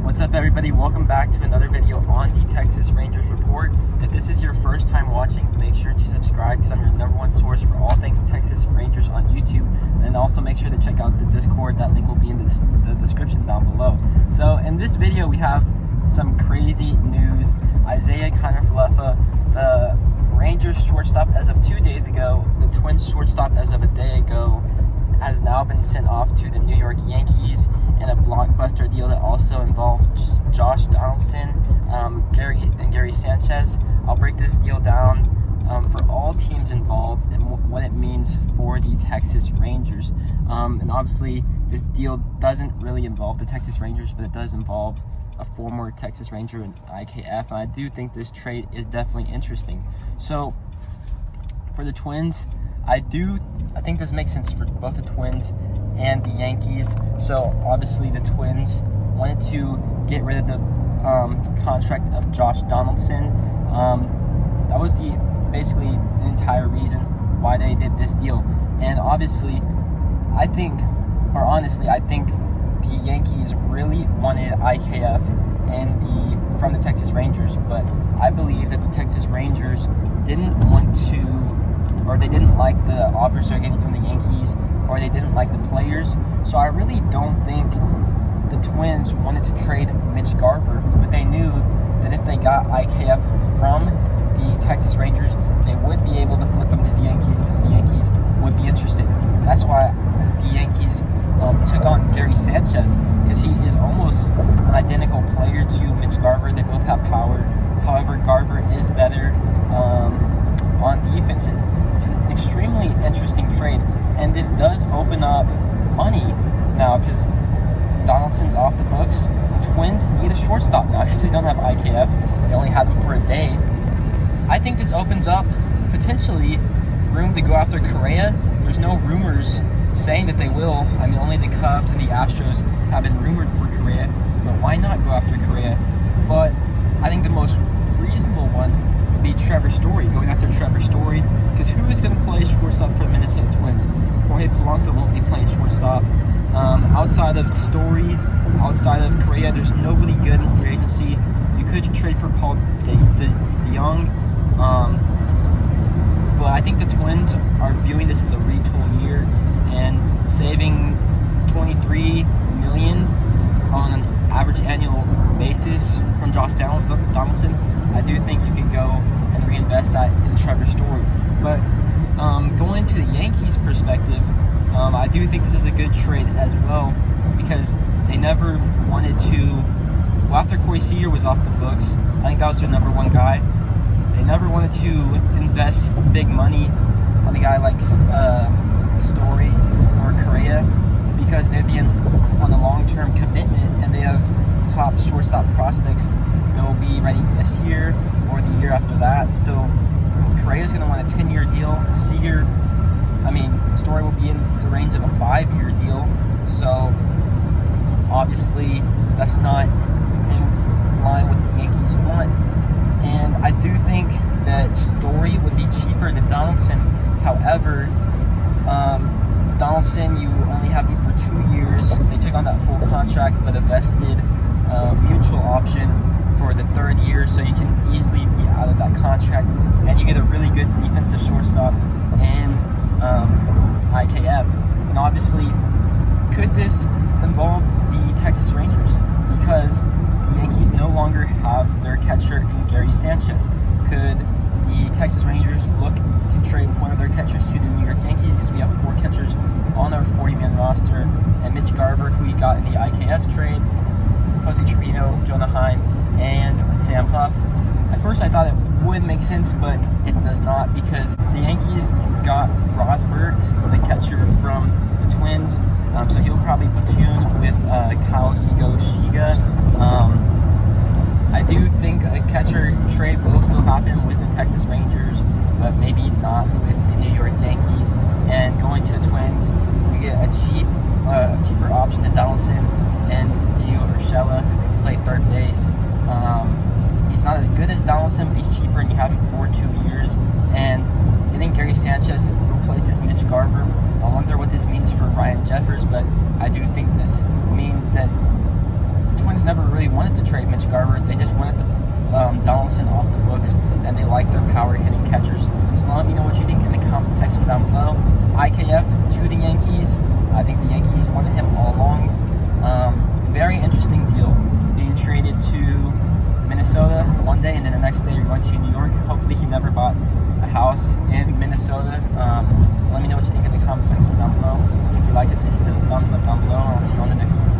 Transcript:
What's up, everybody? Welcome back to another video on the Texas Rangers Report. If this is your first time watching, make sure to subscribe because I'm your #1 source for all things Texas Rangers on YouTube. And also make sure to check out the Discord. That link will be in the description down below. So in this video, we have some crazy news. Isiah Kiner-Falefa, the Rangers shortstop as of 2 days ago, the Twins shortstop as of a day ago, has now been sent off to the New York Yankees in a blockbuster deal that also involved Josh Donaldson, Gary Sanchez. I'll break this deal down for all teams involved and what it means for the Texas Rangers. And obviously, this deal doesn't really involve the Texas Rangers, but it does involve a former Texas Ranger in IKF. And I do think this trade is definitely interesting. So, for the Twins, I think this makes sense for both the Twins and the Yankees. So obviously the Twins wanted to get rid of the contract of Josh Donaldson. That was basically the entire reason why they did this deal. And obviously, I think the Yankees really wanted IKF from the Texas Rangers, but I believe that the Texas Rangers didn't want to, or they didn't like the offers they're getting from the Yankees, or they didn't like the players. So I really don't think the Twins wanted to trade Mitch Garver, but they knew that if they got IKF from the Texas Rangers, they would be able to flip him to the Yankees because the Yankees would be interested. That's why the Yankees took on Gary Sanchez, because he is almost an identical player to Mitch Garver. They both have power. However, Garver is better on defense. It's an extremely interesting trade, and this does open up money now because Donaldson's off the books. The Twins need a shortstop now because they don't have IKF. They only had him for a day. I think this opens up potentially room to go after Correa. There's no rumors saying that they will. I mean, only the Cubs and the Astros have been rumored for Correa, but why not go after Correa? But I think the most reasonable one would be Trevor Story, going after Trevor Story, because who is going to play shortstop for the Minnesota Twins? Jorge Polanco won't be playing shortstop. Outside of Story, outside of Correa, there's nobody good in free agency. You could trade for Paul DeYoung, but I think the Twins are viewing this as a retool year and saving $23 million on an average annual basis from Josh Donaldson. I do think you can go and reinvest that in Trevor Story. But going to the Yankees' perspective, I do think this is a good trade as well because they never wanted to. Well, after Corey Seager was off the books, I think that was their #1 guy. They never wanted to invest big money on a guy like Story or Correa because they'd be on a long-term commitment and they have top shortstop prospects that will be ready this year or the year after that. So Correa's going to want a 10-year deal. Story will be in the range of a 5-year deal. So obviously that's not in line with the Yankees want. And I do think that Story would be cheaper than Donaldson. However, Donaldson, you only have him for 2 years. They took on that full contract, but a vested mutual option for the 3rd year, so you can easily be out of that contract, and you get a really good defensive shortstop in IKF. And obviously, could this involve the Texas Rangers? Because the Yankees no longer have their catcher in Gary Sanchez. Could the Texas Rangers look to trade one of their catchers to the New York Yankees? Because we have 4 catchers on our 40-man roster, and Mitch Garver, who we got in the IKF trade, Jose Trevino, Jonah Heim, and Sam Huff. At first I thought it would make sense, but it does not because the Yankees got Rod Vert, the catcher from the Twins, so he'll probably platoon with Kyle Higoshiga. I do think a catcher trade will still happen with the Texas Rangers, but maybe not with the New York Yankees. And going to the Twins, we get a cheaper option to Donaldson and Gio Urshela, who can play third base. He's not as good as Donaldson, but he's cheaper, and you have him for 2 years. And getting Gary Sanchez replaces Mitch Garver. I wonder what this means for Ryan Jeffers, but I do think this means that the Twins never really wanted to trade Mitch Garver. They just wanted Donaldson off the books, and they like their power hitting catchers. So let me know what you think in the comment section down below. IKF to the Yankees. I think the Yankees wanted him all along. Very interesting deal, being traded to Minnesota one day, and then the next day you're going to New York. Hopefully he never bought a house in Minnesota. Let me know what you think in the comment section down below. If you liked it, please give it a thumbs up down below, and I'll see you on the next one.